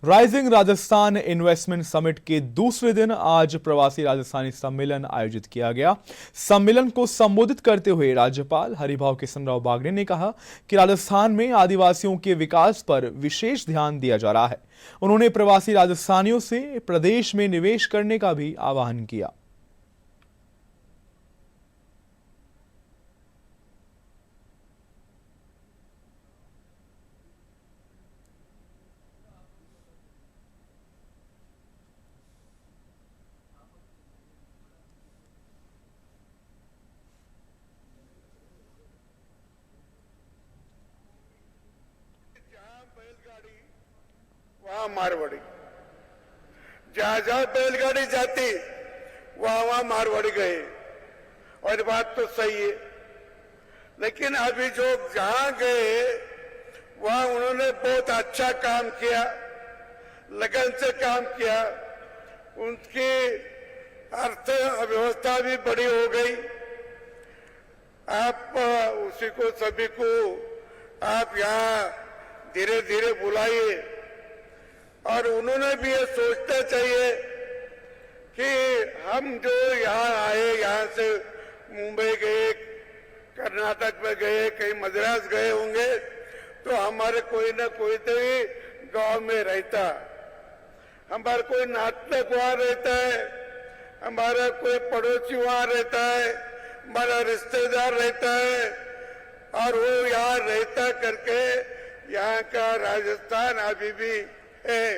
Rising Rajasthan investment summit के दूसरे दिन आज प्रवासी राजस्थानी सम्मेलन आयोजित किया गया। सम्मेलन को संबोधित करते हुए राज्यपाल हरिभाऊ किशनराव बागड़े ने कहा कि राजस्थान में आदिवासियों के विकास पर विशेष ध्यान दिया जा रहा है। उन्होंने प्रवासी राजस्थानियों से प्रदेश में निवेश करने का भी आह्वान किया। वहां मारवाड़ी, जहां जहां बैलगाड़ी जाती वहां वहां मारवाड़ी गए, और बात तो सही है। लेकिन अभी जो जहां गए वहां उन्होंने बहुत अच्छा काम किया, लगन से काम किया, उनकी अर्थव्यवस्था भी बड़ी हो गई। आप उसी को सभी को आप यहाँ धीरे धीरे बुलाइए, और उन्होंने भी ये सोचना चाहिए कि हम जो यहाँ आए, यहाँ से मुंबई गए, कर्नाटक में गए, कहीं मद्रास गए होंगे, तो हमारे कोई ना कोई तो ही गांव में रहता, हमारा कोई नातक वहां रहता है, हमारा कोई पड़ोसी वहां रहता है, हमारा रिश्तेदार रहता है, और वो यहाँ रहता करके यहाँ का राजस्थान अभी भी है।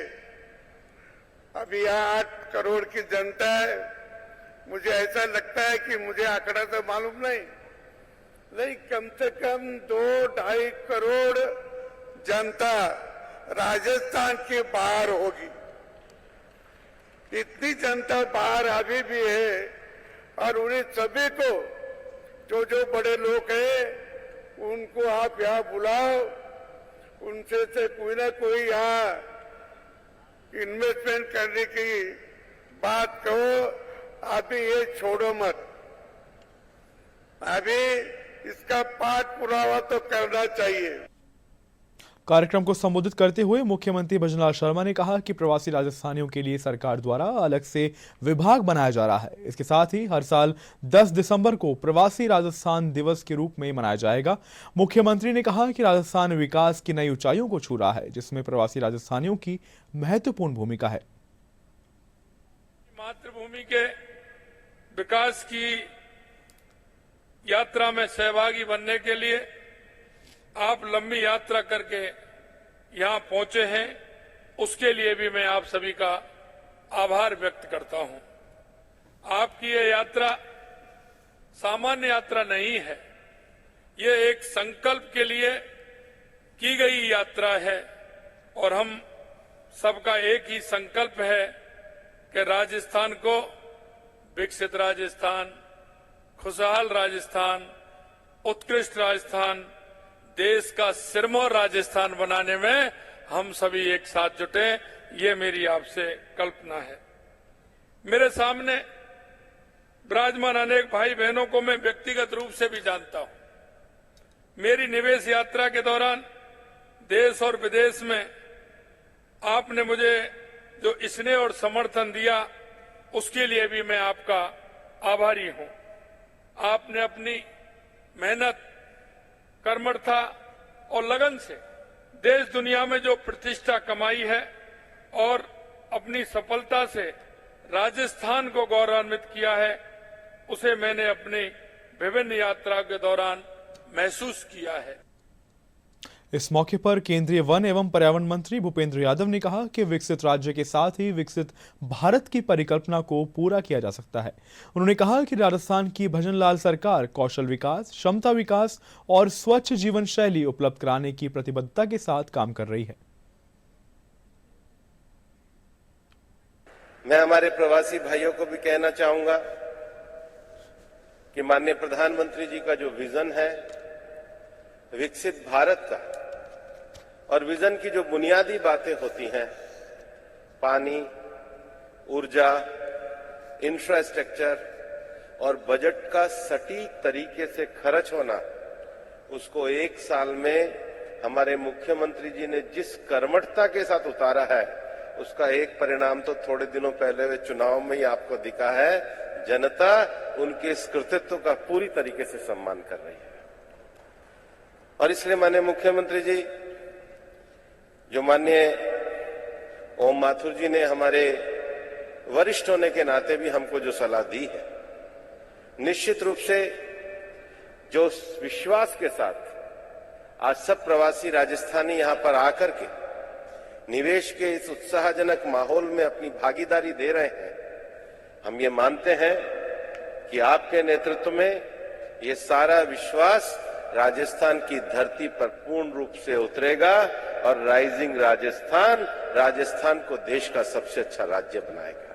अभी यहाँ 8 करोड़ की जनता है। मुझे ऐसा लगता है कि मुझे आंकड़ा तो मालूम नहीं, लेकिन कम से कम 2-2.5 करोड़ जनता राजस्थान के बाहर होगी। इतनी जनता बाहर अभी भी है, और उन्हें सभी को जो बड़े लोग हैं उनको आप यहाँ बुलाओ, उनसे से कोई ना कोई यहाँ इन्वेस्टमेंट करने की बात कहो। अभी ये छोड़ो मत, अभी इसका पाठ पुरावा तो करना चाहिए। कार्यक्रम को संबोधित करते हुए मुख्यमंत्री भजनलाल शर्मा ने कहा कि प्रवासी राजस्थानियों के लिए सरकार द्वारा अलग से विभाग बनाया जा रहा है। इसके साथ ही हर साल 10 दिसंबर को प्रवासी राजस्थान दिवस के रूप में मनाया जाएगा। मुख्यमंत्री ने कहा कि राजस्थान विकास की नई ऊंचाइयों को छू रहा है, जिसमें प्रवासी राजस्थानियों की महत्वपूर्ण भूमिका है। मातृभूमि के विकास की यात्रा में सहभागी बनने के लिए आप लंबी यात्रा करके यहां पहुंचे हैं, उसके लिए भी मैं आप सभी का आभार व्यक्त करता हूं। आपकी ये यात्रा सामान्य यात्रा नहीं है, ये एक संकल्प के लिए की गई यात्रा है, और हम सबका एक ही संकल्प है कि राजस्थान को विकसित राजस्थान, खुशहाल राजस्थान, उत्कृष्ट राजस्थान, देश का सिरमौर राजस्थान बनाने में हम सभी एक साथ जुटे, ये मेरी आपसे कल्पना है। मेरे सामने विराजमान अनेक भाई बहनों को मैं व्यक्तिगत रूप से भी जानता हूं। मेरी निवेश यात्रा के दौरान देश और विदेश में आपने मुझे जो स्नेह और समर्थन दिया, उसके लिए भी मैं आपका आभारी हूं। आपने अपनी मेहनत, कर्मठता और लगन से देश दुनिया में जो प्रतिष्ठा कमाई है, और अपनी सफलता से राजस्थान को गौरवान्वित किया है, उसे मैंने अपनी विभिन्न यात्रा के दौरान महसूस किया है। इस मौके पर केंद्रीय वन एवं पर्यावरण मंत्री भूपेंद्र यादव ने कहा कि विकसित राज्य के साथ ही विकसित भारत की परिकल्पना को पूरा किया जा सकता है। उन्होंने कहा कि राजस्थान की भजनलाल सरकार कौशल विकास, क्षमता विकास और स्वच्छ जीवन शैली उपलब्ध कराने की प्रतिबद्धता के साथ काम कर रही है। मैं हमारे प्रवासी भाइयों को भी कहना चाहूंगा कि माननीय प्रधानमंत्री जी का जो विजन है विकसित भारत का, और विजन की जो बुनियादी बातें होती हैं, पानी, ऊर्जा, इंफ्रास्ट्रक्चर और बजट का सटीक तरीके से खर्च होना, उसको 1 साल में हमारे मुख्यमंत्री जी ने जिस कर्मठता के साथ उतारा है, उसका एक परिणाम तो थोड़े दिनों पहले वे चुनाव में ही आपको दिखा है। जनता उनके इस कृतित्व का पूरी तरीके से सम्मान कर रही है। और इसलिए माननीय मुख्यमंत्री जी, जो माननीय ओम माथुर जी ने हमारे वरिष्ठ होने के नाते भी हमको जो सलाह दी है, निश्चित रूप से जो विश्वास के साथ आज सब प्रवासी राजस्थानी यहां पर आकर के निवेश के इस उत्साहजनक माहौल में अपनी भागीदारी दे रहे हैं, हम ये मानते हैं कि आपके नेतृत्व में ये सारा विश्वास राजस्थान की धरती पर पूर्ण रूप से उतरेगा और राइजिंग राजस्थान को देश का सबसे अच्छा राज्य बनाएगा।